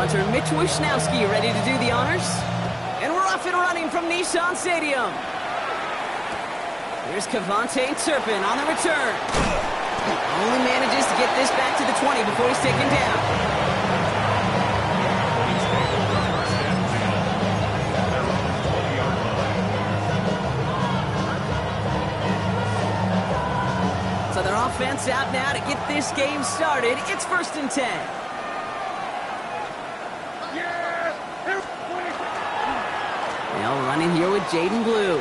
punter Mitch Wishnowski ready to do the honors. And we're off and running from Nissan Stadium. Here's Cavante Turpin on the return. Only manages to get this back to the 20 before he's taken down. So their offense out now to get this game started. It's 1st and 10. Now running here with Jaden Blue.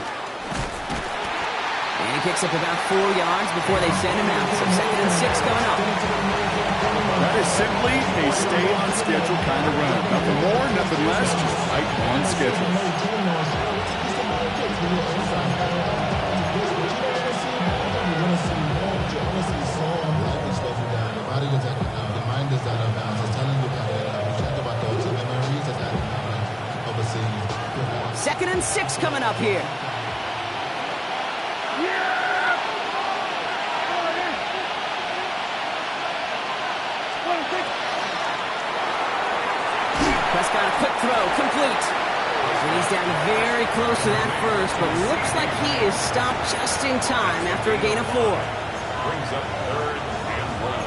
And he picks up about 4 yards before they send him out. So 2nd and 6 coming up. That is simply a stay on schedule kind of run. Nothing more, nothing less, just right on schedule. The mind is out of bounds. It's telling you about it. We check about those memories that overseas. 2nd and 6 coming up here. Prescott, a quick throw, complete. And he's down very close to that first, but looks like he is stopped just in time after a gain of 4. Brings up 3rd and 1.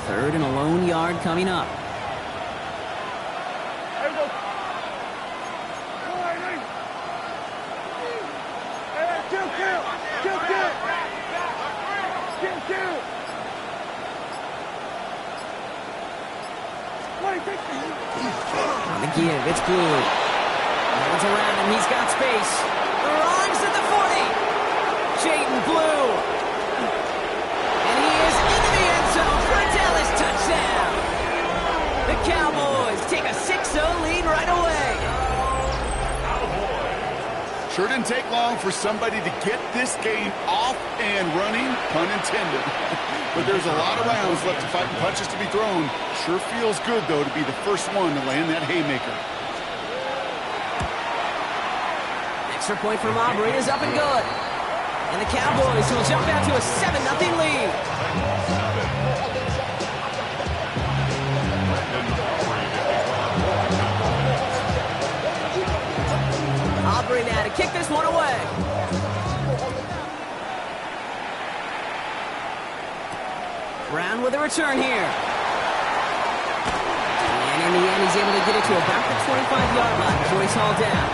Third and a lone yard coming up. On the give, it's Blue. Holds around him, he's got space. Runs at the 40. Jaden Blue. And he is into the end zone for a Dallas touchdown. The Cowboys take a 6-0 lead right away. Sure didn't take long for somebody to get this game off and running, pun intended. But there's a lot of rounds left to fight and punches to be thrown. Sure feels good, though, to be the first one to land that haymaker. Extra point from Aubrey is up and good. And the Cowboys will jump out to a 7-0 lead. Aubrey now to kick this one away. Brown with a return here. And in the end, he's able to get it to about the 25-yard line before he's hauled down.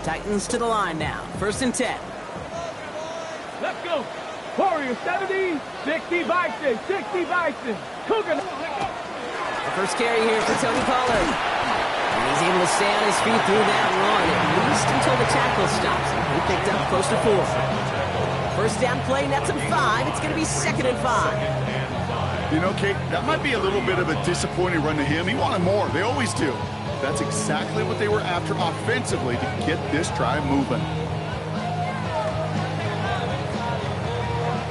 Titans to the line now. 1st and 10. Let's go. Warriors 70, 60 Bison, 60 Bison. Cougar. The first carry here for Tony Pollard. And he's able to stay on his feet through that run, at least until the tackle stops. He picked up close to 4. First down play, nets him 5. It's going to be 2nd and 5. You know, Kate, that might be a little bit of a disappointing run to him. He wanted more. They always do. That's exactly what they were after offensively to get this drive moving.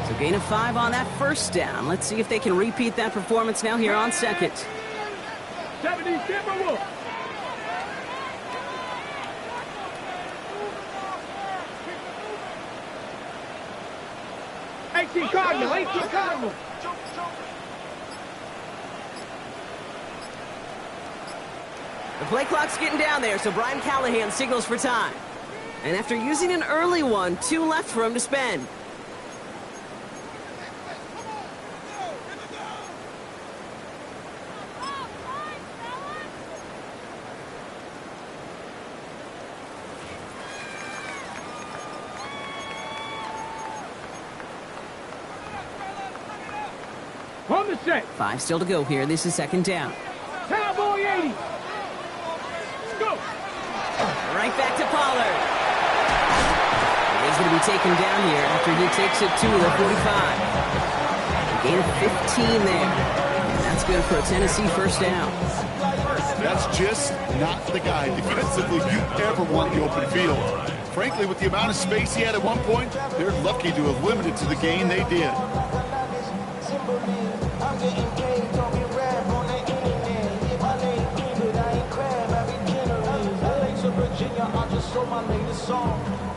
So gain of 5 on that first down. Let's see if they can repeat that performance now here on 2nd. 70 Timberwolves. 18 Cardinal, 18 Cardinal. The play clock's getting down there, so Brian Callahan signals for time. And after using an early one, 2 left for him to spend. On the set. 5 still to go here. This is 2nd down. Cowboy 80. Let's go. Right back to Pollard. He's going to be taken down here after he takes it to the 45. A gain of 15 there. And that's good for a Tennessee first down. That's just not the guy defensively you ever want in the open field. Frankly, with the amount of space he had at one point, they're lucky to have limited to the gain they did.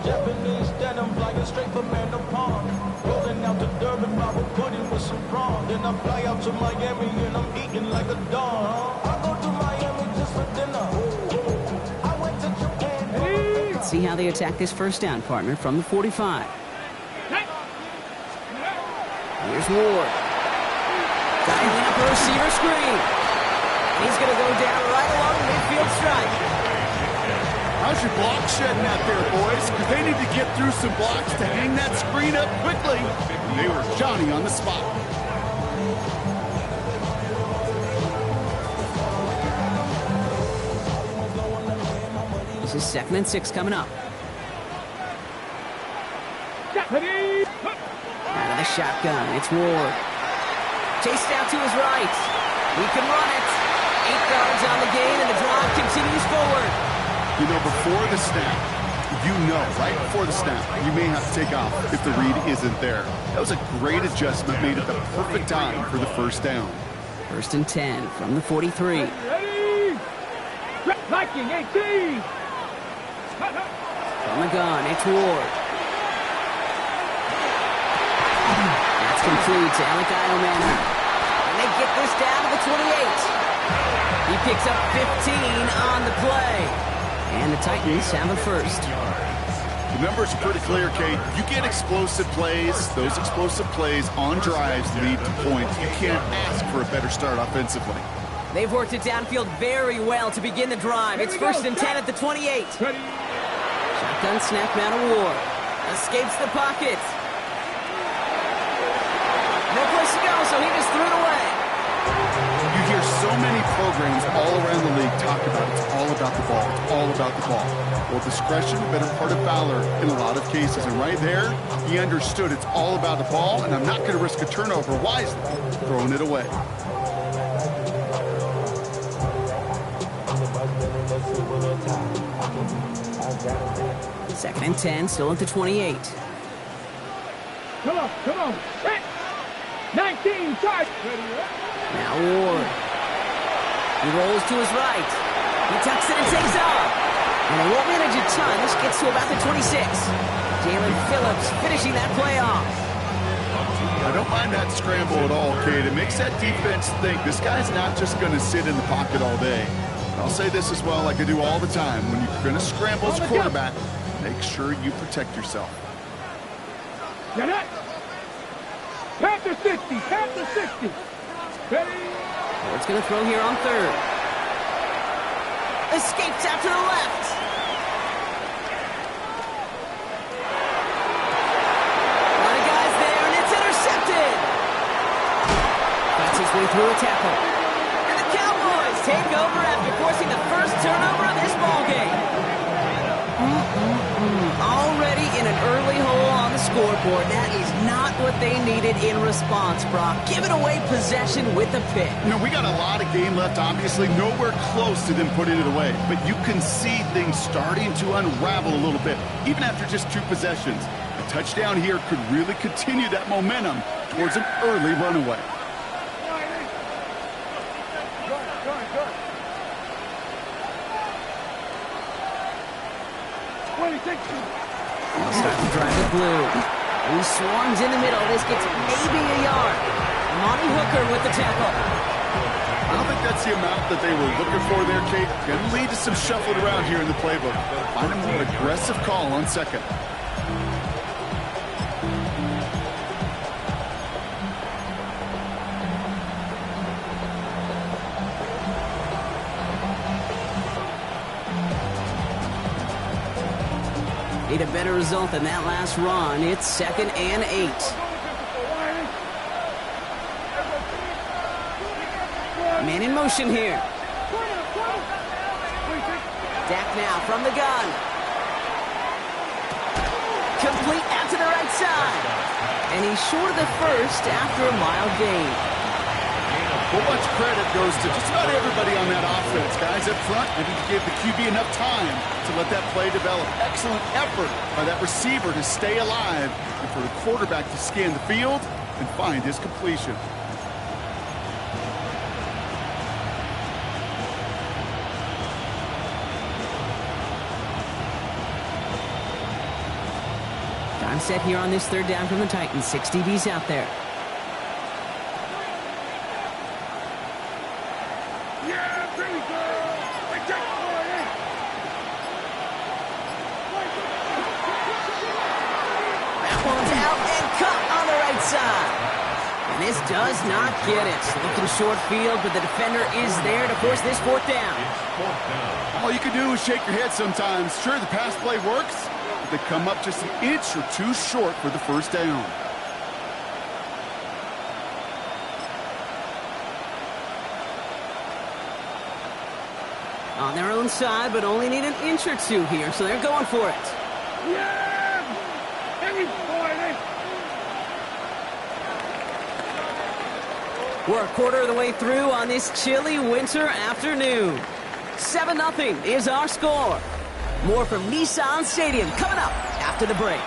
Japanese denim flying straight from Manapon. Rolling out to Durban, I will put in with some prawn. Then I fly out to Miami and I'm eating like a dog. I go to Miami just for dinner. I went to Japan. Let's see how they attack this first down, partner, from the 45. Here's Ward. Dialing up a receiver screen. He's going to go down right along the midfield stripe. How's your block shedding out there, boys? Because they need to get through some blocks to hang that screen up quickly. And they were Johnny on the spot. This is 2nd and 6 coming up. Out of the shotgun, it's Ward. Chased out to his right. He can run it. 8 yards on the gain, and the drive continues forward. You know, before the snap, right before the snap, you may have to take off if the read isn't there. That was a great adjustment made at the perfect time for the first down. 1st and 10 from the 43. Ready? Viking 18. From the gun, it's Ward. That's complete to Alec Iomana. And they get this down to the 28. He picks up 15 on the play. And the Titans have a first. The numbers are pretty clear, Kate. You get explosive plays. Those explosive plays on drives lead to points. You can't ask for a better start offensively. They've worked it downfield very well to begin the drive. It's 1st and 10 at the 28. Shotgun snap now to Ward. Escapes the pocket. No place to go, so he just threw it away. You hear so many programs all around the league talk about it's all about the ball. It's all about the ball. Well, discretion, better part of valor in a lot of cases. And right there, he understood it's all about the ball, and I'm not going to risk a turnover wisely, throwing it away. Second and 10, still at the 28. Come on. 19, charge. Now Ward. He rolls to his right. He tucks it and takes off. And they won't manage a ton. This gets to about the 26. Jalen Phillips finishing that play off. I don't mind that scramble at all, Kate. It makes that defense think this guy's not just going to sit in the pocket all day. I'll say this as well, like I do all the time. When you're going to scramble as a quarterback, make sure you protect yourself. Get it. Panther 60. Ready? Ward's going to throw here on 3rd. Escapes out to the left. A lot of guys there, and it's intercepted. That's his way through a tackle. And the Cowboys take over after forcing the first turnover of this ballgame. Already in an early hole on the scoreboard. That is not what they needed in response, Brock. Giving away possession with a pick. You know, we got a lot of game left, obviously. Nowhere close to them putting it away. But you can see things starting to unravel a little bit, even after just 2 possessions. A touchdown here could really continue that momentum towards an early runaway. They'll start to drive the blue. He swarms in the middle. This gets maybe a yard. Monty Hooker with the tackle. I don't think that's the amount that they were looking for there, Kate. Going to lead to some shuffling around here in the playbook. Find a more aggressive call on 2nd. Need a better result than that last run. It's 2nd and 8. Man in motion here. Dak now from the gun. Complete out to the right side. And he's short of the first after a mild gain. Well, much credit goes to just about everybody on that offense. Guys up front, maybe to give the QB enough time to let that play develop. Excellent effort by that receiver to stay alive and for the quarterback to scan the field and find his completion. Time set here on this third down from the Titans. 6 DBs out there. And this does not get it. Looking short field, but the defender is there to force this fourth down. All you can do is shake your head sometimes. Sure, the pass play works, but they come up just an inch or two short for the first down. On their own side, but only need an inch or two here, so they're going for it. We're a quarter of the way through on this chilly winter afternoon. 7-0 is our score. More from Nissan Stadium coming up after the break.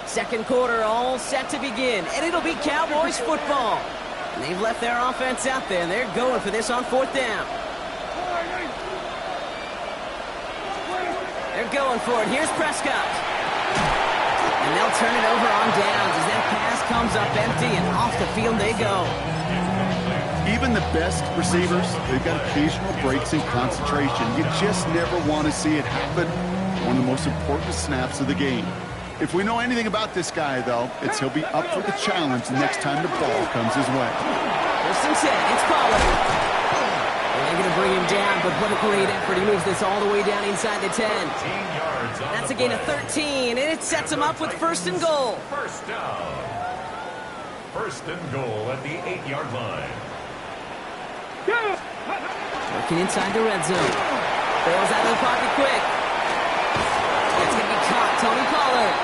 Second quarter all set to begin, and it'll be Cowboys football. And they've left their offense out there, and they're going for this on fourth down. They're going for it. Here's Prescott. And they'll turn it over on downs as that pass comes up empty, and off the field they go. Even the best receivers, they've got occasional breaks in concentration. You just never want to see it happen. One of the most important snaps of the game. If we know anything about this guy, though, it's he'll be up for the challenge the next time the ball comes his way. First and 10, it's Pollard. They're going to bring him down, but what a great effort. He moves this all the way down inside the 10. That's a gain of 13, and it sets him up with first and goal. First down. First and goal at the 8-yard line. Working inside the red zone. Bails out of the pocket quick. It's going to be caught, Tony Pollard.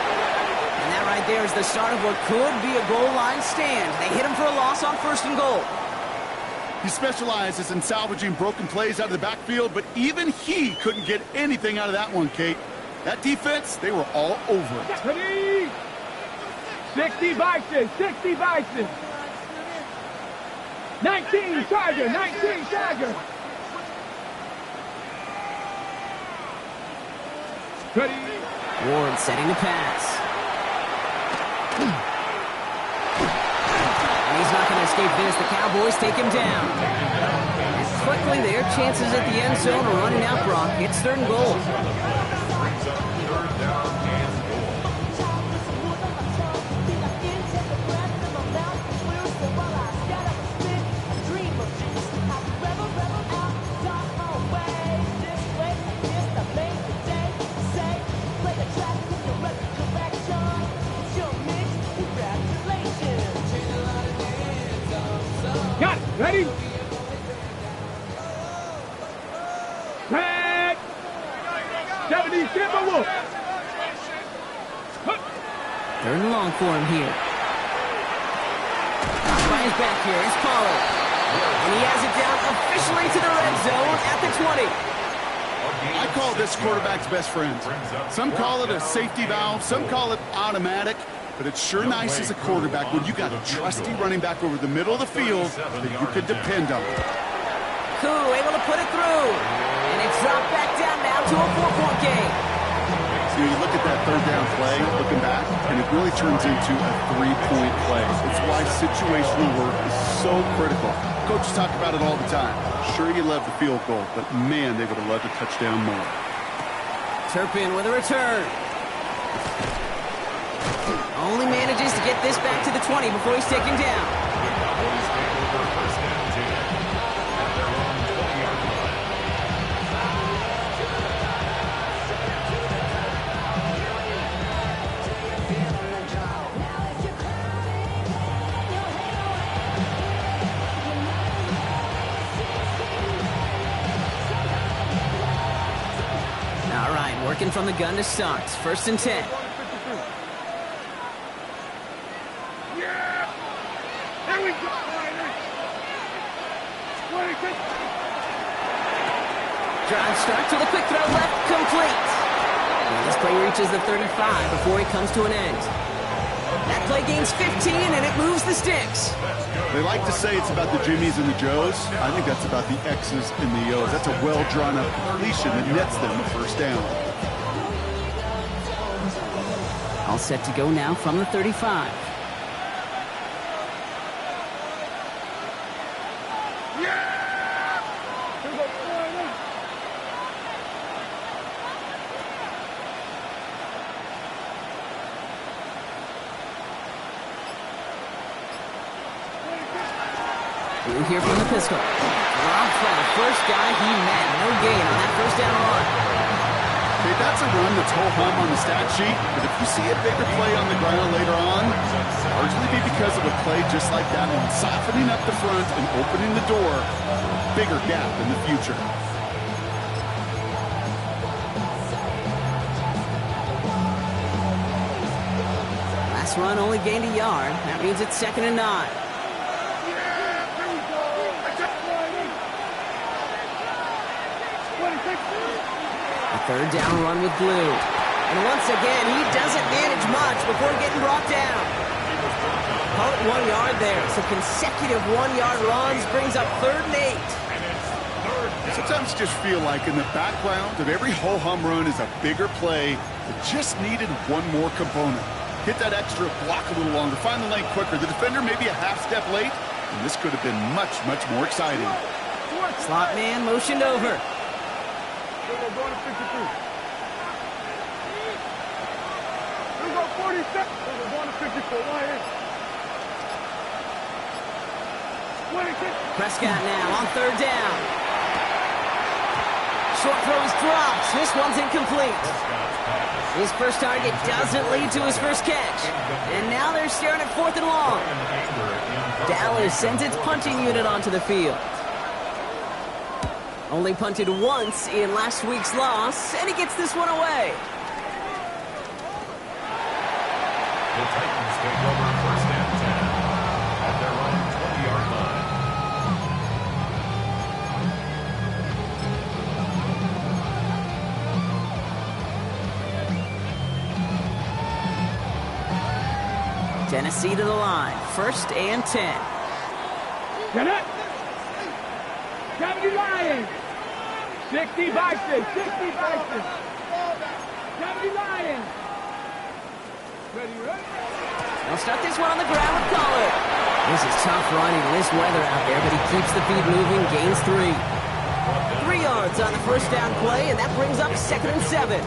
And that right there is the start of what could be a goal line stand. They hit him for a loss on first and goal. He specializes in salvaging broken plays out of the backfield, but even he couldn't get anything out of that one, Kate. That defense, they were all over it. 60 Bison, 60 Bison. 19 Tiger, 19 Tiger. Ready. Ward setting the pass. And he's not going to escape this. The Cowboys take him down. And quickly, their chances at the end zone are running out, Brock. It's third and goal. Third down and goal. Got it. Ready? Tag. 70 Timberwolf. Third and long for him here. By his back here is Pollard. And he has it down officially to the red zone at the 20. I call this quarterback's best friend. Some call it a safety valve, some call it automatic, but it's sure nice as a quarterback when you got a trusty running back over the middle of the field that you could depend on. Koo able to put it through. And it's dropped back down now to a 4-point game. So you look at that third down play, looking back, and it really turns into a 3-point play. It's why situational work is so critical. Coaches talk about it all the time. Sure, you love the field goal, but man, they would have loved a touchdown more. Turpin with a return. Only manages to get this back to the 20 before he's taken down. from the gun to start. 1st and 10. Yeah! There we go! 26. Drive start to the quick throw left, complete. Now this play reaches the 35 before it comes to an end. That play gains 15, and it moves the sticks. They like to say it's about the Jimmies and the Joes. I think that's about the X's and the O's. That's a well-drawn-up completion that nets them the first down. All set to go now from the 35. Blue here from the pistol. Dropped by the first guy he met. No gain on that 1st down run. Okay, that's a run that's ho-hum on the stat sheet, but if you see a bigger play on the ground later on, largely be because of a play just like that one, softening up the front and opening the door for a bigger gap in the future. Last run only gained a yard. That means it's 2nd and 9. A 3rd down run with Blue. And once again, he doesn't manage much before getting brought down. Call it 1 yard there. So consecutive 1-yard runs brings up 3rd and 8. Sometimes you just feel like in the background of every ho-hum run is a bigger play that just needed one more component. Hit that extra block a little longer, find the lane quicker. The defender maybe a half step late, and this could have been much, much more exciting. Slot man motioned over. We're going to 52. We're going 46. We're going to 54. Why is 26. Prescott now on 3rd down. Short throw is dropped. This one's incomplete. His first target doesn't lead to his first catch. And now they're staring at 4th and long. Dallas sends its punting unit onto the field. Only punted once in last week's loss, and he gets this one away. The Titans take over 1st and 10 at their own 20-yard line. Tennessee to the line. 1st and 10. Get it. 70 Lions. 60 Bison. 60 Bison. 70 Lions. Ready, ready? They'll start this one on the ground with Pollard. This is tough running in this weather out there, but he keeps the feet moving, gains 3. 3 yards on the 1st down play, and that brings up 2nd and 7.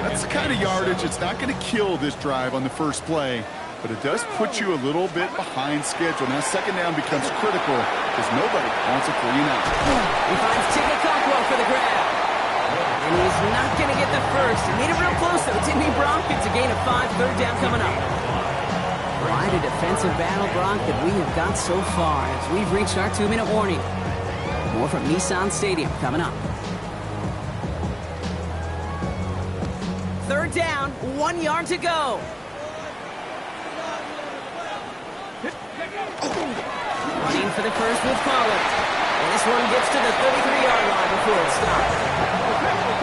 That's the kind of yardage it's not going to kill this drive on the first play, but it does put you a little bit behind schedule. Now 2nd down becomes critical because nobody wants a 3 and out. He finds Tigger Cockwell for the grab. And he's not going to get the first. He made it real close, though, didn't he, Brock? It's a gain of 5, 3rd down coming up. Quite a defensive battle, Brock, that we have got so far as we've reached our 2-minute warning. More from Nissan Stadium coming up. 3rd down, 1 yard to go. Running for the first with Pollard. And this one gets to the 33-yard line before it stops.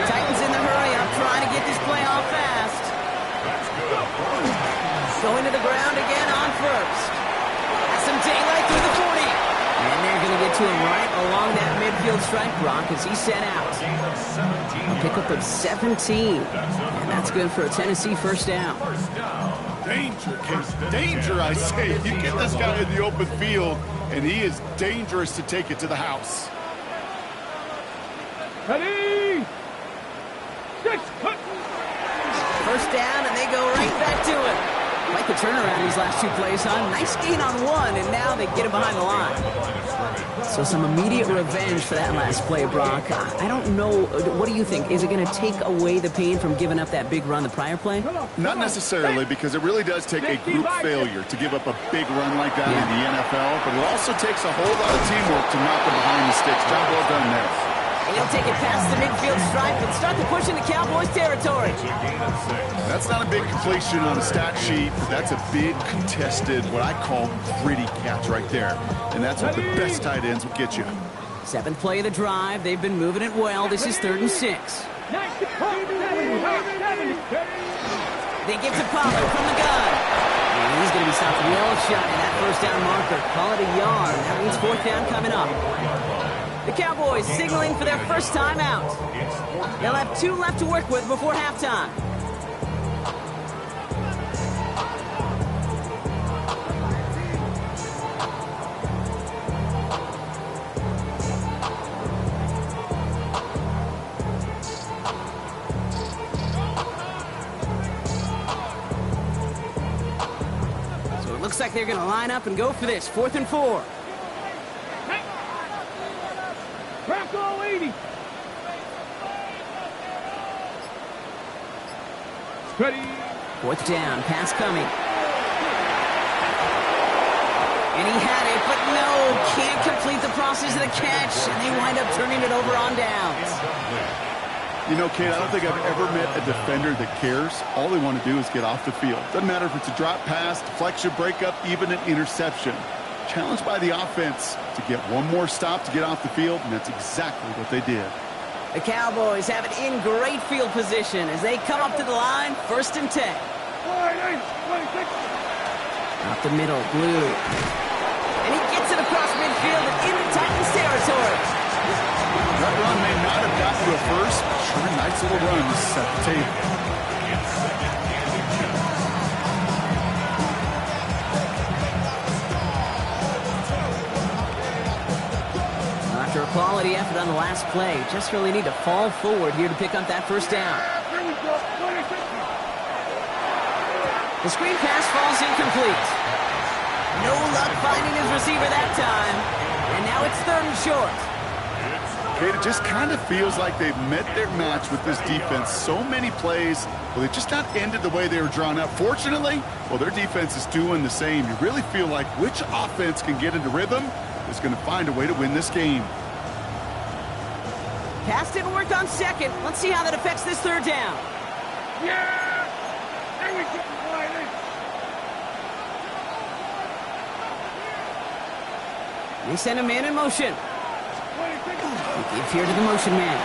Titans in the hurry-up, trying to get this play off fast. Going to the ground again on 1st. Has some daylight through the 40. And they're going to get to him right along that midfield strike, Brock, as he's sent out. A pickup of 17. And that's good for a Tennessee 1st down. Danger, Case. Danger, I say. You get this guy in the open field, and he is dangerous to take it to the house. Ready. 6. 1st down, and they go right back to it. Like the turnaround these last 2 plays, huh? Nice gain on 1, and now they get him behind the line. So some immediate revenge for that last play, Brock. I don't know. What do you think? Is it going to take away the pain from giving up that big run the prior play? Not necessarily, because it really does take a group failure to give up a big run like that in the NFL, but it also takes a whole lot of teamwork to knock them behind the sticks. Job well done there. And he'll take it past the midfield stripe and start to push into Cowboys territory. That's not a big completion on a stat sheet, but that's a big contested, what I call gritty catch right there. And that's what the best tight ends will get you. 7th play of the drive. They've been moving it well. This is 3rd and 6. They get to Pollard from the gun. And he's going to be stopped well shy of that first down marker. Call it a yard. That means 4th down coming up. The Cowboys signaling for their first time out. They'll have 2 left to work with before halftime. Looks like they're going to line up and go for this. 4th and 4. Bronco 80. Ready. 4th down. Pass coming. And he had it, but no. Can't complete the process of the catch. And they wind up turning it over on downs. You know, Kate, I don't think I've ever met a defender that cares. All they want to do is get off the field. Doesn't matter if it's a drop pass, deflection, breakup, even an interception. Challenged by the offense to get one more stop to get off the field, and that's exactly what they did. The Cowboys have it in great field position as they come up to the line, 1st and 10. Up the middle, Blue. And he gets it across midfield and into Titans territory. That run may not have gotten to a first, but sure, nice little run to set the table. After a quality effort on the last play, just really need to fall forward here to pick up that first down. The screen pass falls incomplete. No luck finding his receiver that time. And now it's 3rd and short. Kate, it just kind of feels like they've met their match with this defense. So many plays, well, they just not ended the way they were drawn up. Fortunately, well, their defense is doing the same. You really feel like which offense can get into rhythm is going to find a way to win this game. Pass didn't work on 2nd. Let's see how that affects this 3rd down. Yeah! There we go, They send a man in motion. Give here to the motion man.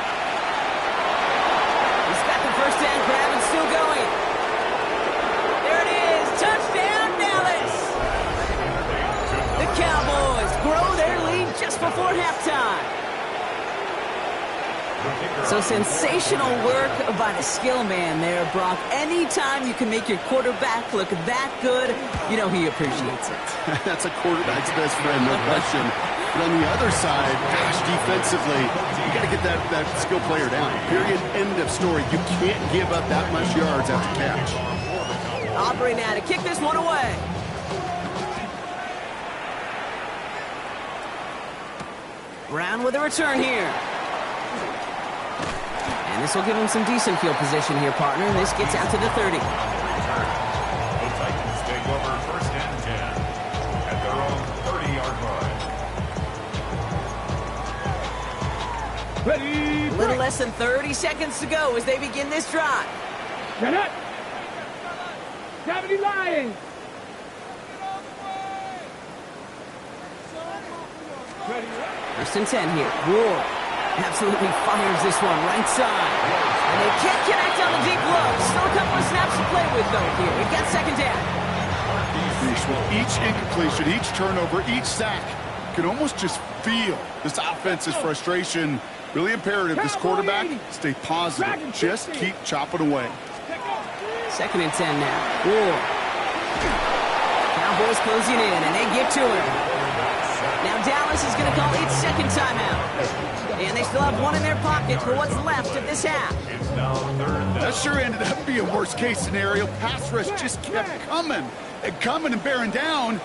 He's got the first down grab and still going. There it is. Touchdown, Dallas. The Cowboys grow their lead just before halftime. So sensational work by the skill man there, Brock. Anytime you can make your quarterback look that good, you know he appreciates it. That's a quarterback's best friend, no question. But on the other side, gosh, defensively, you got to get that skill player down. Period. End of story. You can't give up that much yards after catch. Aubrey now to kick this one away. Brown with a return here. And this will give him some decent field position here, partner. And this gets out to the 30. The Titans take over 1st and 10 at their own 30-yard line. Ready. A little less than 30 seconds to go as they begin this drive. Get it. 70 Lions. Ready. 1st and 10 here. Ward absolutely fires this one right side. And they can't connect on the deep low. Still a couple of snaps to play with, though, here. We've got 2nd down. Well, each incompletion, each turnover, each sack, you can almost just feel this offense's frustration. Really imperative, this quarterback, stay positive. Just keep chopping away. 2nd and 10 now. Ward. Cowboys closing in, and they get to him. Now Dallas is going to call its 2nd timeout. And they still have one in their pocket for what's left of this half. That sure ended up being a worst-case scenario. Pass rush just kept coming and bearing down.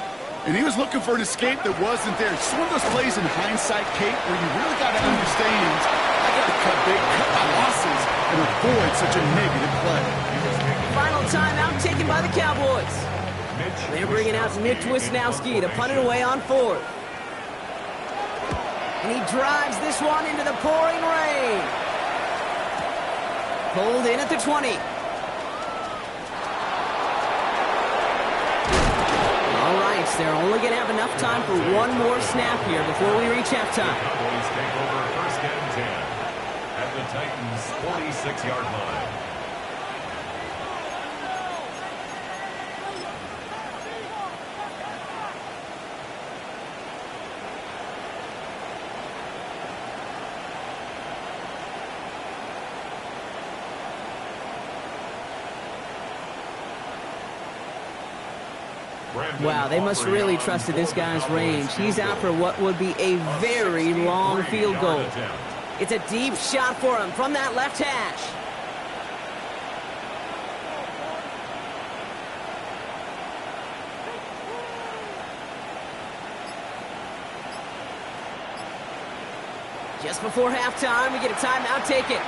And he was looking for an escape that wasn't there. It's one of those plays in hindsight, Kate, where you really got to understand, I got to cut big, cut my losses, and avoid such a negative play. Final timeout taken by the Cowboys. They're bringing out Mitch Wisnowski to punt it away on 4th. And he drives this one into the pouring rain. Pulled in at the 20. All right, so they're only going to have enough time for one more snap here before we reach halftime. Cowboys take over first and 10 at the Titans' 46-yard line. Wow, they must really trusted this guy's range. He's out for what would be a very long field goal. It's a deep shot for him from that left hash. Just before halftime, we get a timeout. Take it.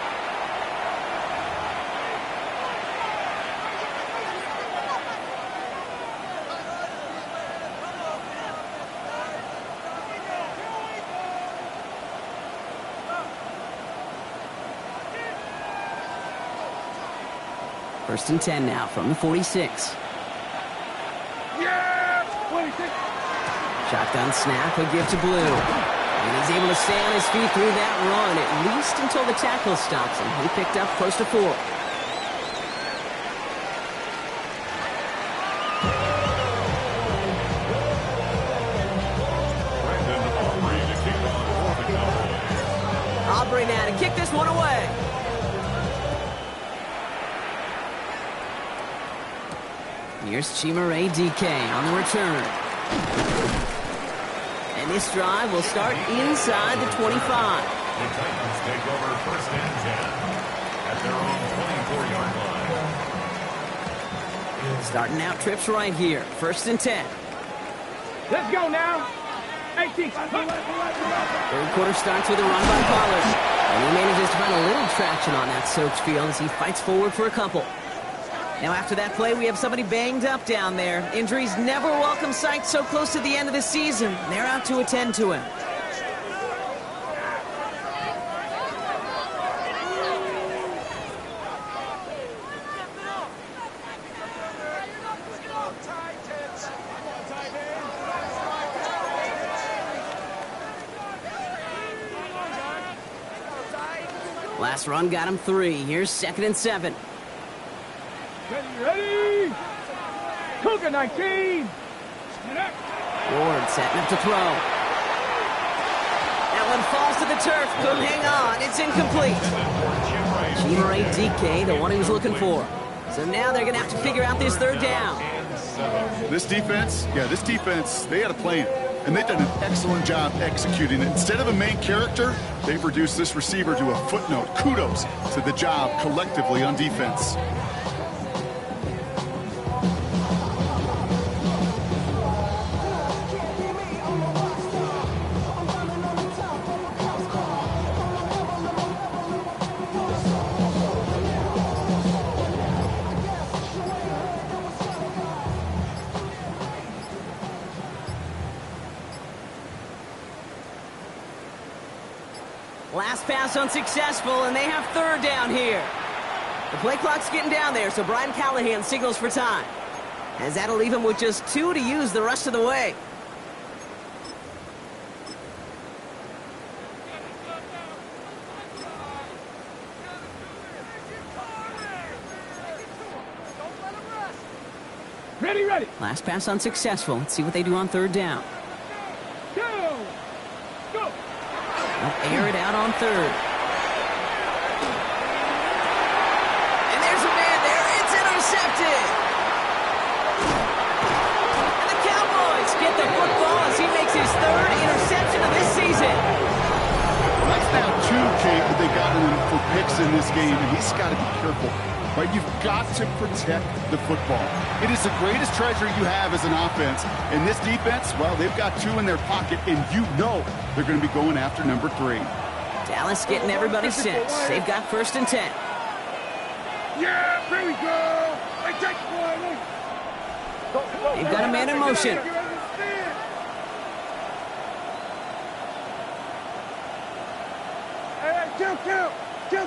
First and 10 now from the 46. Yeah! 26. Shotgun snap, a give to Blue. And he's able to stay on his feet through that run, at least until the tackle stops him. He picked up close to 4. Aubrey now to kick this one away. Here's Chimere DK on the return. And this drive will start inside the 25. The Titans take over first and 10 at their own 24-yard line. Starting out trips right here. First and 10. Let's go now. 18. Third quarter starts with a run by Pollard. And he manages to find a little traction on that soaked field as he fights forward for a couple. Now after that play, we have somebody banged up down there. Injuries never welcome sight so close to the end of the season. They're out to attend to him. Last run got him 3. Here's second and 7. Ready? Cougar 19. Ward setting up to throw. That one falls to the turf. Couldn't hang on. It's incomplete. Chimere DK, the one he was looking for. So now they're going to have to figure out this third down. This defense, they had a plan. And they've done an excellent job executing it. Instead of a main character, they've reduced this receiver to a footnote. Kudos to the job collectively on defense. Last pass unsuccessful, and they have third down here. The play clock's getting down there, so Brian Callahan signals for time, as that'll leave him with just 2 to use the rest of the way. Ready. Last pass unsuccessful. Let's see what they do on third down. Go. They'll air it out on third. And there's a man there. It's intercepted. And the Cowboys get the football as he makes his third interception of this season. That's now 2, Kate, that they got him for picks in this game, and he's got to be careful. Right? You've got to protect the football. It is the greatest treasure you have as an offense. And this defense, well, they've got 2 in their pocket, and you know they're going to be going after number 3. Dallas getting everybody set. They've got first and 10. Yeah, here we go. Hey, take it, They've got a man in motion.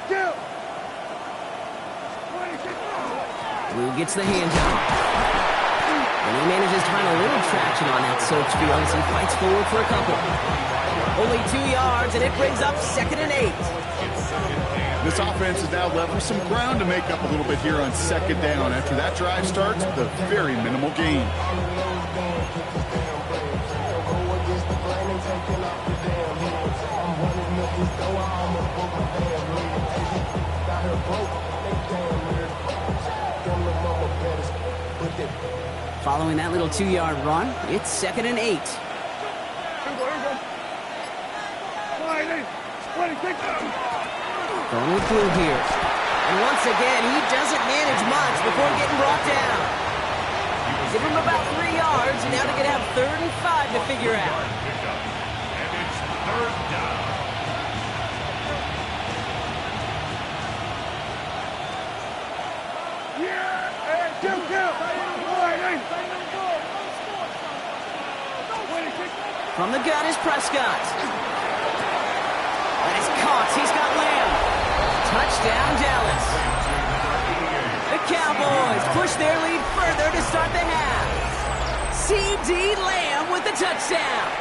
kill. Blue gets the handoff. And he manages to find a little traction on that search field as he fights forward for a couple. Only 2 yards, and it brings up 2nd and 8. This offense is now left with some ground to make up a little bit here on 2nd down. After that drive starts with a very minimal gain. Following that little 2-yard run, it's 2nd and 8. Here we go. Going with Blue here. And once again, he doesn't manage much before getting brought down. Give him about 3 yards, and now they're going to have 3rd and 5 to figure out. And it's 3rd down. From the gun is Prescott. And it's caught. He's got Lamb. Touchdown, Dallas. The Cowboys push their lead further to start the half. C.D. Lamb with the touchdown.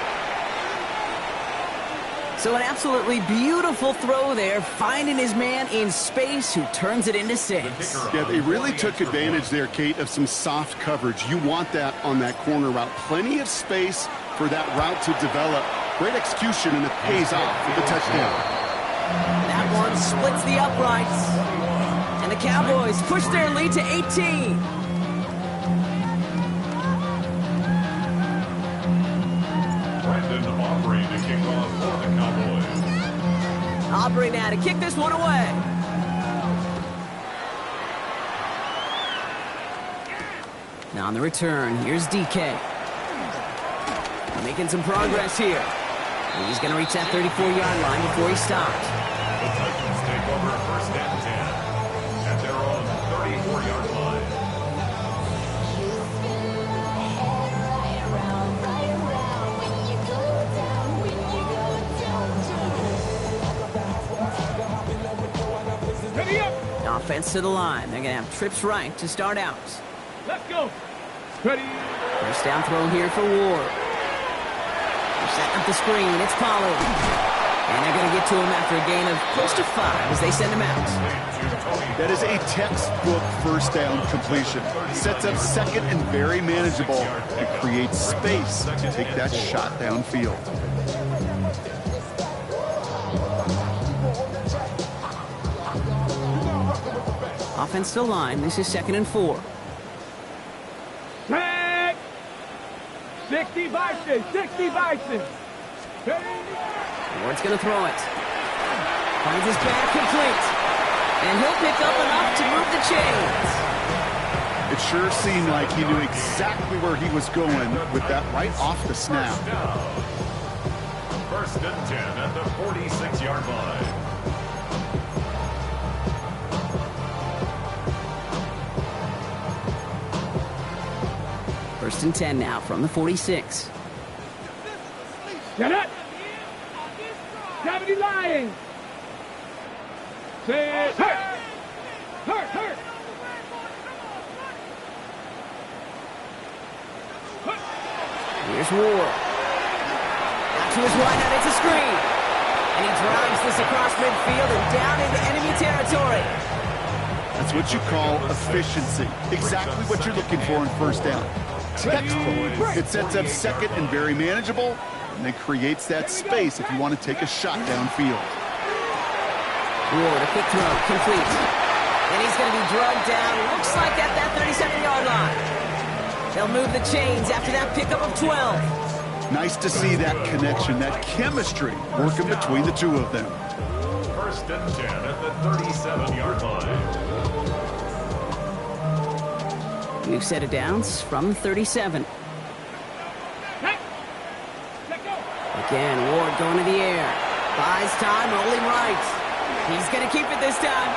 So an absolutely beautiful throw there, finding his man in space who turns it into 6. Yeah, they really took advantage there, Kate, of some soft coverage. You want that on that corner route. Plenty of space for that route to develop. Great execution, and it pays off with the touchdown. That one splits the uprights. And the Cowboys push their lead to 18. Aubrey to kick off for the Cowboys. Aubrey now to kick this one away. Now on the return, here's DK. Making some progress here. He's going to reach that 34-yard line before he stops. The Titans take over 1st and 10 at their own 34-yard line. Offense to the line. They're going to have trips right to start out. Let's go. Ready. First down throw here for Ward. They're setting up the screen. It's Pollard. And they're going to get to him after a gain of close to 5 as they send him out. That is a textbook first down completion. Sets up 2nd and very manageable. It creates space to take that shot downfield. Offense to line. This is 2nd and 4. Tag. 60 Bison. 60 Bison. Ward's going to throw it. Finds his back complete. And he'll pick up enough to move the chains. It sure seemed like he knew exactly where he was going with that right off the snap. 1st and 10 at the 46-yard line. First and 10 now from the 46. Get it. Gravity Lions. Say hurt. Hurt. Hurt. Here's Ward. Out to his right, now it's a screen. And he drives this across midfield and down into enemy territory. That's what you call efficiency. Exactly what you're looking for in first down. Textbook. It sets up 2nd and very manageable, and then creates that space if you want to take a shot downfield. Ward, a quick throw, complete. And he's going to be drugged down, looks like at that 37-yard line. They'll move the chains after that pickup of 12. Nice to see that connection, that chemistry working between the two of them. 1st and 10 at the 37-yard line. We've set it down from 37. Again, Ward going to the air. Buys time, rolling right. He's going to keep it this time.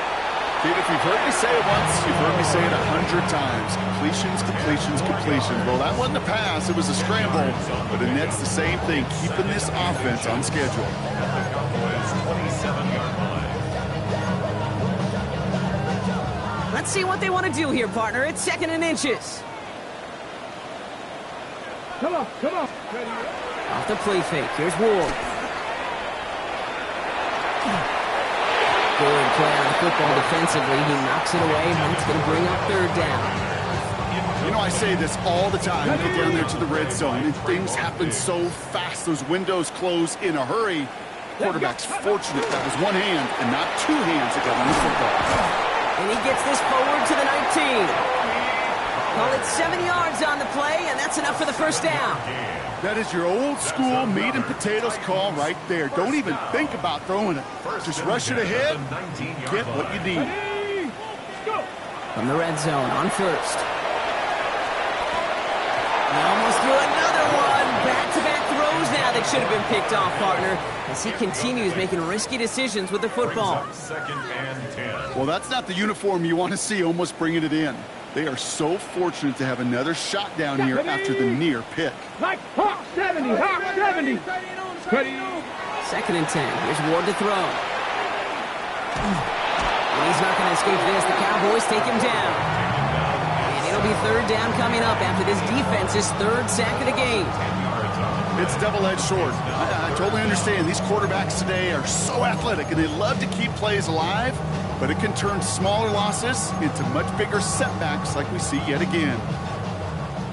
Kid, if you've heard me say it once, you've heard me say it 100 times. Completions, completions, completions. Well, that wasn't a pass. It was a scramble. But the net's the same thing, keeping this offense on schedule. At the Cowboys' 27-yard line. Let's see what they want to do here, partner. It's 2nd and inches. Come on, come on. Off the play fake. Here's Ward. Good play on the football defensively. He knocks it away, and it's going to bring up 3rd down. You know, I say this all the time. We get down there to the red zone, and things happen so fast. Those windows close in a hurry. Quarterback's fortunate that was one hand and not two hands that got on the football. And he gets this forward to the 19. Call it 7 yards on the play, and that's enough for the 1st down. That is your old school meat and potatoes call right there. Don't even think about throwing it. Just rush it ahead, get what you need. From the red zone on 1st. He almost threw another one. Back-to-back throws now that should have been picked off, partner, as he continues making risky decisions with the football. 2nd and 10. Well, that's not the uniform you want to see almost bringing it in. They are so fortunate to have another shot down here after the near pick. Like Hawk 70, Hawk 70. 2nd and 10. Here's Ward to throw. And he's not going to escape this. The Cowboys take him down. And it'll be 3rd down coming up after this defense's 3rd sack of the game. It's double-edged sword. I totally understand. These quarterbacks today are so athletic, and they love to keep plays alive, but it can turn smaller losses into much bigger setbacks like we see yet again.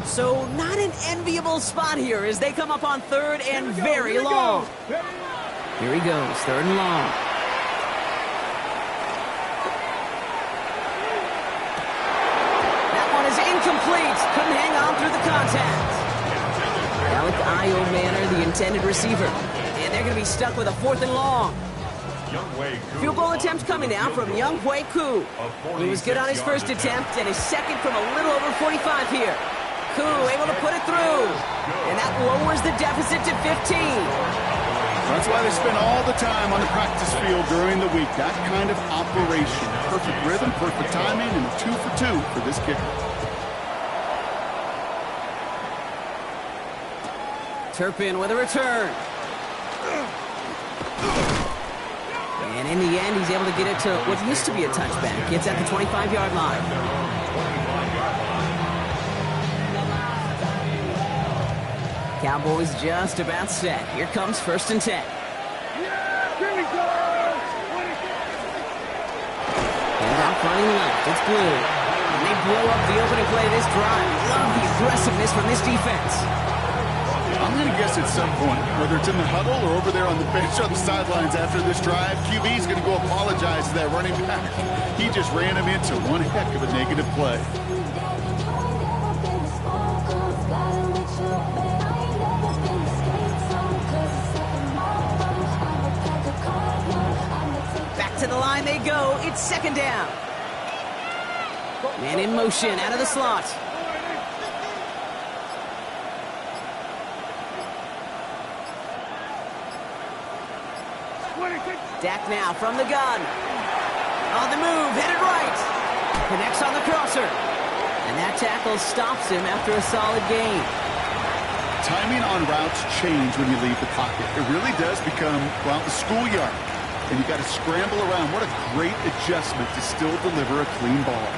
So not an enviable spot here as they come up on 3rd and very long. Here he goes, 3rd and long. That one is incomplete. Couldn't hang on through the contact. Alec Iomanner, the intended receiver. And they're going to be stuck with a 4th and long. Field goal attempt coming now from Younghoe Koo. He was good on his 1st attempt and his 2nd from a little over 45 here. Koo able to put it through. And that lowers the deficit to 15. That's why they spend all the time on the practice field during the week. That kind of operation. Perfect rhythm, perfect timing, and 2 for 2 for this kicker. Turpin with a return. And in the end, he's able to get it to what used to be a touchback. It's at the 25-yard line. Cowboys just about set. Here comes 1st and 10. And out running left, it's Blue. And they blow up the opening play of this drive. Love the aggressiveness from this defense. I'm going to guess at some point, whether it's in the huddle or over there on the bench on the sidelines after this drive, QB's going to go apologize to that running back. He just ran him into one heck of a negative play. Back to the line they go. It's 2nd down. Man in motion out of the slot. Dak now from the gun. On the move, headed right. Connects on the crosser. And that tackle stops him after a solid gain. Timing on routes change when you leave the pocket. It really does become, well, the schoolyard. And you got to scramble around. What a great adjustment to still deliver a clean ball.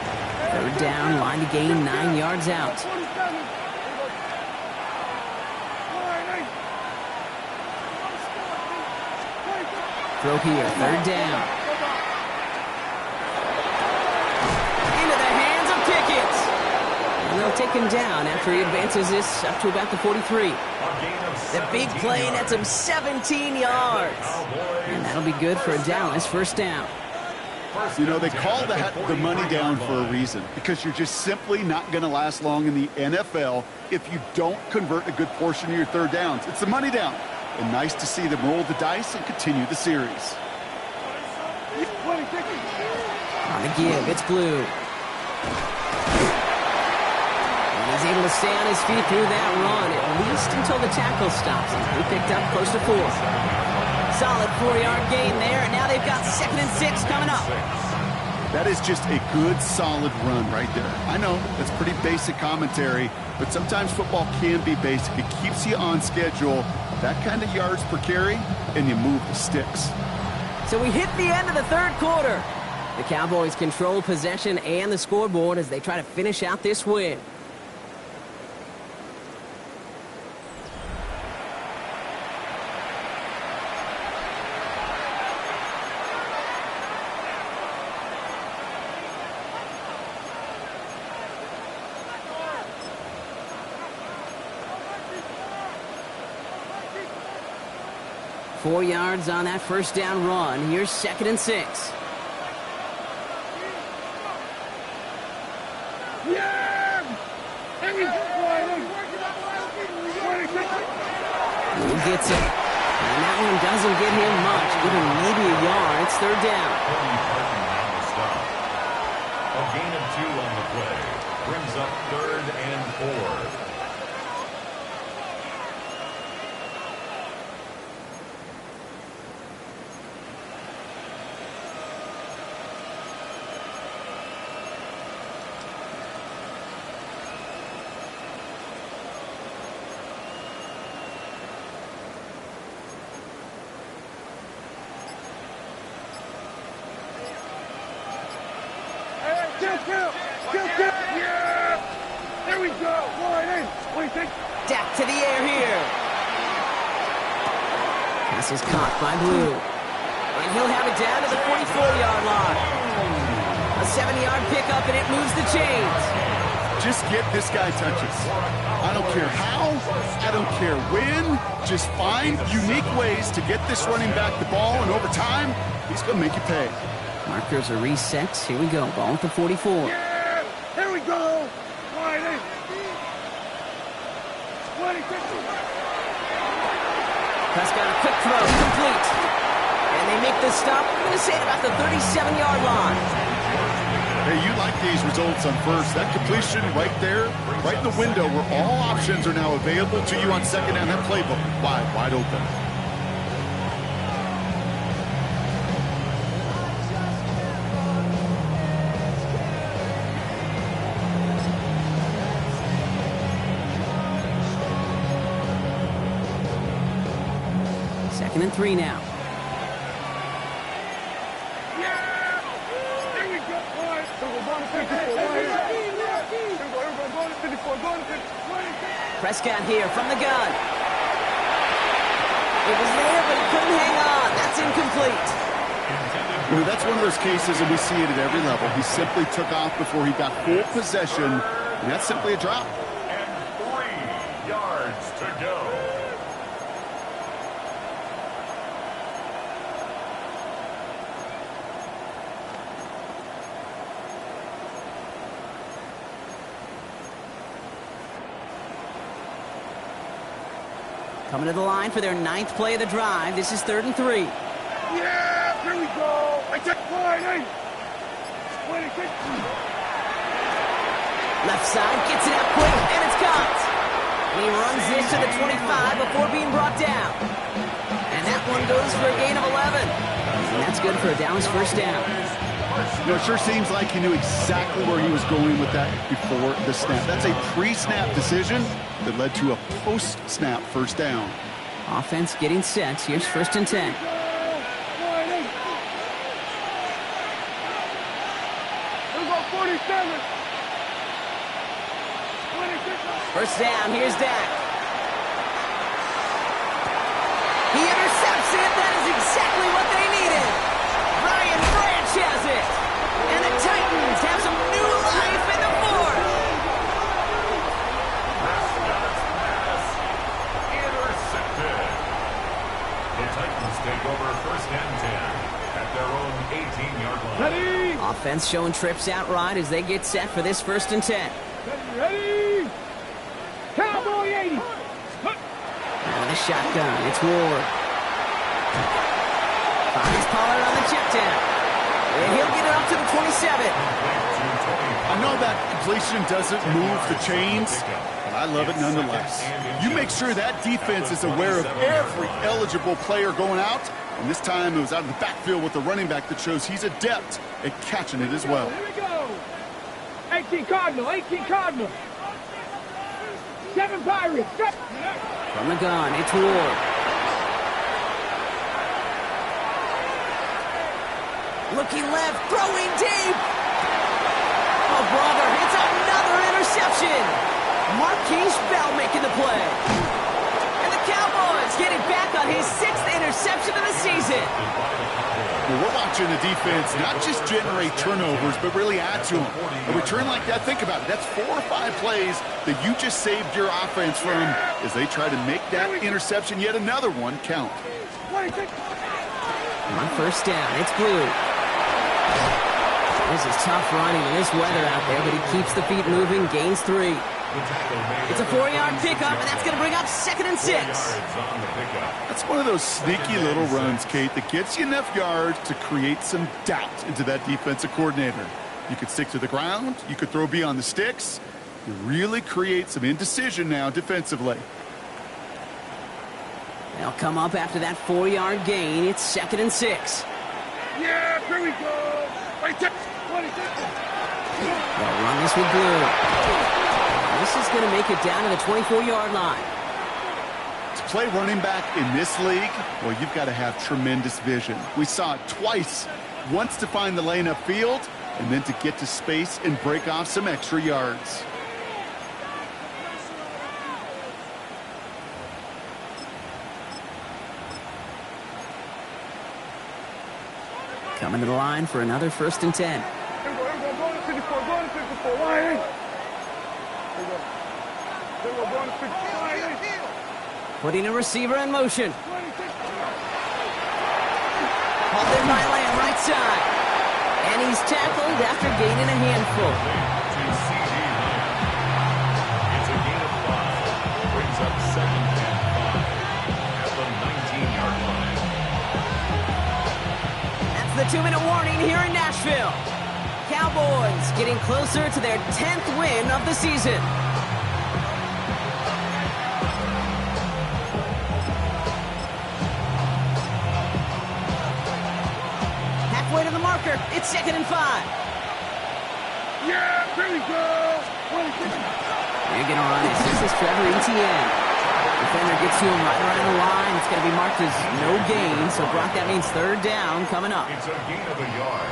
3rd down, line to gain 9 yards out. Throw here, 3rd down. Into the hands of Pickett. And they'll take him down after he advances this up to about the 43. The big play nets him 17 yards. And that'll be good for a Dallas 1st down. You know, they call that the money down for a reason, because you're just simply not going to last long in the NFL if you don't convert a good portion of your 3rd downs. It's the money down. And nice to see them roll the dice and continue the series. On the give, it's Blue. And he's able to stay on his feet through that run, at least until the tackle stops him. He picked up close to 4. Solid 4-yard gain there, and now they've got 2nd and 6 coming up. That is just a good, solid run right there. I know, that's pretty basic commentary, but sometimes football can be basic. It keeps you on schedule. That kind of yards per carry, and you move the sticks. So we hit the end of the 3rd quarter. The Cowboys control possession and the scoreboard as they try to finish out this win. Four yards on that first down run. Here's 2nd and 6. Yeah! He gets it. And that one doesn't get him much. Give him maybe a yard. It's 3rd down. A gain of 2 on the play. Brings up 3rd and 4. Yeah! There we go! Line in! 26! Dak to the air here. Pass is caught by Blue. And he'll have it down to the 44-yard line. A 7-yard pickup, and it moves the chains. Just get this guy touches. I don't care how, I don't care when. Just find unique ways to get this running back the ball, and over time, he's going to make you pay. Markers are reset. Here we go. Ball at the 44. Yeah! There we go! Line in! 26! Prescott, a quick throw, complete. And they make the stop, I'm going to say, at about the 37-yard line. Hey, you like these results on first. That completion right there, right in the window where all options are now available to you on second down. That playbook wide open. Second and 3 now. Yeah! There we go! All right, so we're going to 54. Everybody going to 54. Going to 54. Prescott here from the gun. It was there, but he couldn't hang on. That's incomplete. You know, that's one of those cases, and we see it at every level. He simply took off before he got full possession, and that's simply a drop. And 3 yards to go. Coming to the line for their 9th play of the drive. This is 3rd and 3. Yeah! Here we go! I take line in! 26! Left side, gets it out quick, and it's caught. And he runs this to the 25 before being brought down. And that one goes for a gain of 11. And that's good for a Dallas first down. You know, it sure seems like he knew exactly where he was going with that before the snap. That's a pre-snap decision that led to a post-snap first down. Offense getting set. Here's 1st and 10. Here we go, 47! 26! First down, here's Dak. He intercepts it. That is exactly what they needed. Ryan Branch has it. And the Titans have some new life in the 4th. Prescott's pass intercepted. The Titans take over 1st and 10 at their own 18-yard line. Ready! Offense showing trips outright as they get set for this 1st and 10. Ready! Cowboy 80! Now the shotgun, it's Ward. Finds Pollard on the check down. And he'll get it up to the 27. I know that completion doesn't move the chains, but I love it nonetheless. You make sure that defense is aware of every eligible player going out, and this time it was out of the backfield with the running back that shows he's adept at catching it as well. Here we go! 18 Cardinal, 18 Cardinal! 7 Pirates! From the gun, it's Ward. Looking left, throwing deep. Oh, brother, it's another interception. Marquise Bell making the play. And the Cowboys getting back on his 6th interception of the season. Well, we're watching the defense not just generate turnovers, but really add to them. A return like that, think about it. That's 4 or 5 plays that you just saved your offense from as they try to make that interception, yet another one, count. On first down, it's Blue. This is tough running in this weather out there, but he keeps the feet moving, gains 3. It's a 4-yard pickup, and that's going to bring up 2nd and 6. That's one of those sneaky little runs, Kate, that gets you enough yards to create some doubt into that defensive coordinator. You could stick to the ground. You could throw beyond the sticks. You really create some indecision now defensively. They'll come up after that 4-yard gain. It's 2nd and 6. Yeah, here we go. They'll run this with Blue. This is going to make it down to the 24-yard line. To play running back in this league, well, you've got to have tremendous vision. We saw it twice. Once to find the lane upfield, and then to get to space and break off some extra yards. Coming to the line for another 1st and 10. Here we go, going to 54, going to 54, line in. Here we go, going to 54, line in. Putting a receiver in motion. Hauled in by Lamb, right side. And he's tackled after gaining a handful. It's a gain of 5. Brings up 2nd and 5 at the 19-yard line. That's the 2-minute warning here in Nashville. Cowboys getting closer to their 10th win of the season. Halfway to the marker. It's 2nd and 5. Yeah, here we go. They're going to run it. This is Trevor Etienne. Defender gets to him right around the line. It's going to be marked as no gain. So, Brock, that means 3rd down coming up. It's a gain of a yard.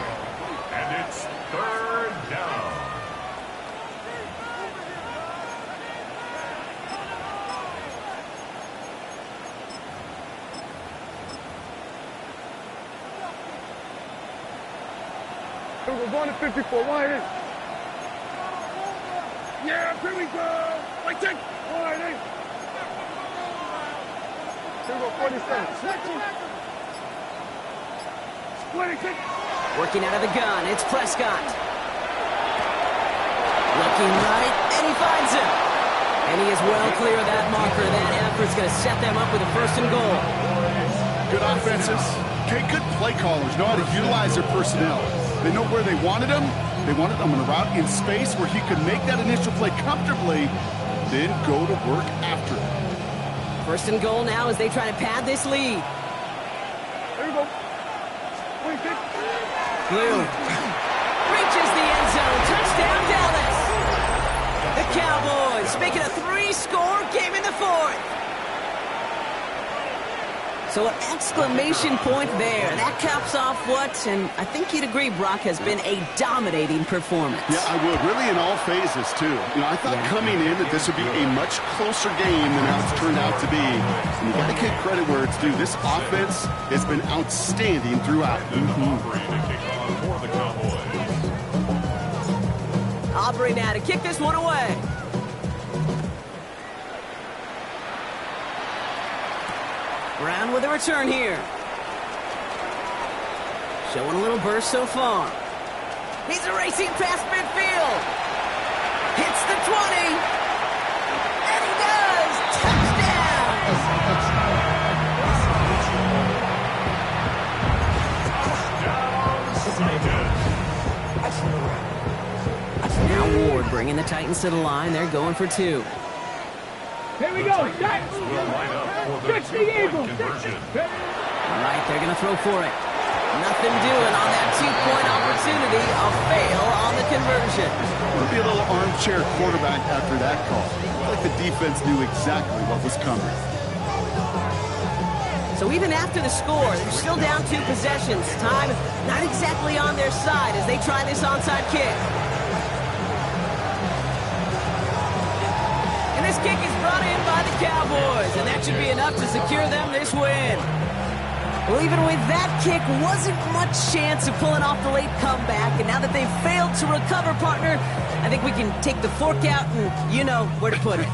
And it's 3rd down. We're going to 54, line in. Yeah, here we go. Right check. Line in. Here we go, 47. 26. Working out of the gun, it's Prescott. Looking right, and he finds him. And he is well clear of that marker. That effort's going to set them up with a 1st and goal. Good offenses. Okay, good play callers know how to utilize their personnel. They know where they wanted him. They wanted him on a route in space where he could make that initial play comfortably, then go to work after it. 1st and goal now as they try to pad this lead. Here we go. 26. Blue reaches the end zone. Touchdown, Dallas. The Cowboys making a 3-score game in the 4th. So an exclamation point there. That caps off what, and I think you'd agree, Brock, has been a dominating performance. Yeah, I would. Really in all phases, too. You know, I thought coming in that this would be a much closer game than how it's turned out to be. And you got to give credit where it's due. This offense has been outstanding throughout. Aubrey now to kick this one away. Brown with a return here. Showing a little burst so far. He's racing past midfield. Hits the 20. And he does. Touchdown. Now Ward bringing the Titans to the line. They're going for 2. Here we go. Fix the Eagles. All right, they're going to throw for it. Nothing doing on that 2-point opportunity. A fail on the conversion. It'll be a little armchair quarterback after that call. Like the defense knew exactly what was coming. So even after the score, they're still down 2 possessions. Time not exactly on their side as they try this onside kick. And this kick is brought in by the Cowboys, and that should be enough to secure them this win. Well, even with that kick, wasn't much chance of pulling off the late comeback. And now that they've failed to recover, partner, I think we can take the fork out and you know where to put it.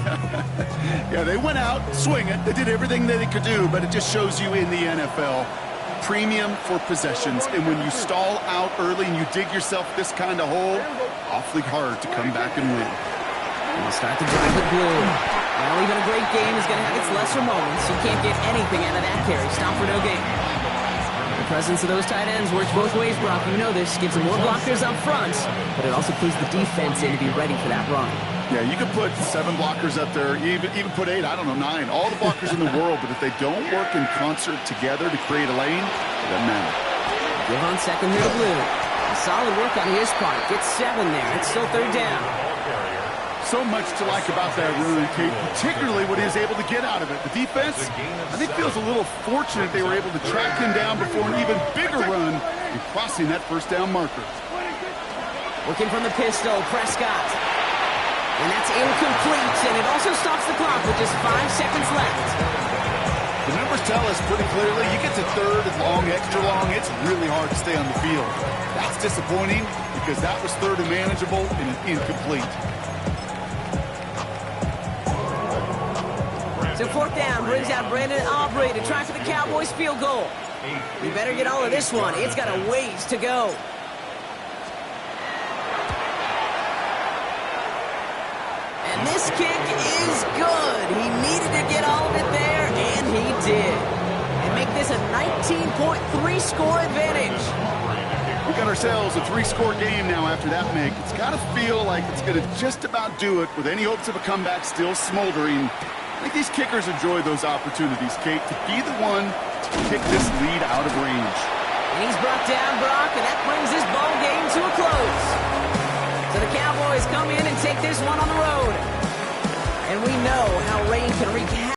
Yeah, they went out swinging. They did everything that they could do, but it just shows you in the NFL, premium for possessions. And when you stall out early and you dig yourself this kind of hole, awfully hard to come back and win. And we'll start the drive with Blue. Well, even a great game is going to have its lesser moments. You can't get anything out of that carry. Stop for no gain. The presence of those tight ends works both ways, Brock. You know this. Gives them more blockers up front, but it also clues the defense in to be ready for that run. Yeah, you could put 7 blockers up there, even put 8, I don't know, 9, all the blockers in the world, but if they don't work in concert together to create a lane, it doesn't matter. Give on second here to Blue. Solid work on his part. Gets 7 there. It's still 3rd down. So much to like about that run, Kate, particularly what he was able to get out of it. The defense, I think, feels a little fortunate they were able to track him down before an even bigger run and crossing that 1st down marker. Working from the pistol, Prescott. And that's incomplete, and it also stops the clock with just 5 seconds left. The numbers tell us pretty clearly, you get to 3rd and long, extra long, it's really hard to stay on the field. That's disappointing because that was 3rd and manageable and an incomplete. So 4th down brings out Brandon Aubrey to try for the Cowboys field goal. You better get all of this one. It's got a ways to go. And this kick is good. He needed to get all of it there, and he did. And make this a 19.3 score advantage. We got ourselves a 3-score game now after that make. It's got to feel like it's going to just about do it with any hopes of a comeback still smoldering. I think these kickers enjoy those opportunities, Kate, to be the one to kick this lead out of range. And he's brought down, Brock, and that brings this ball game to a close. So the Cowboys come in and take this one on the road. And we know how rain can wreak havoc.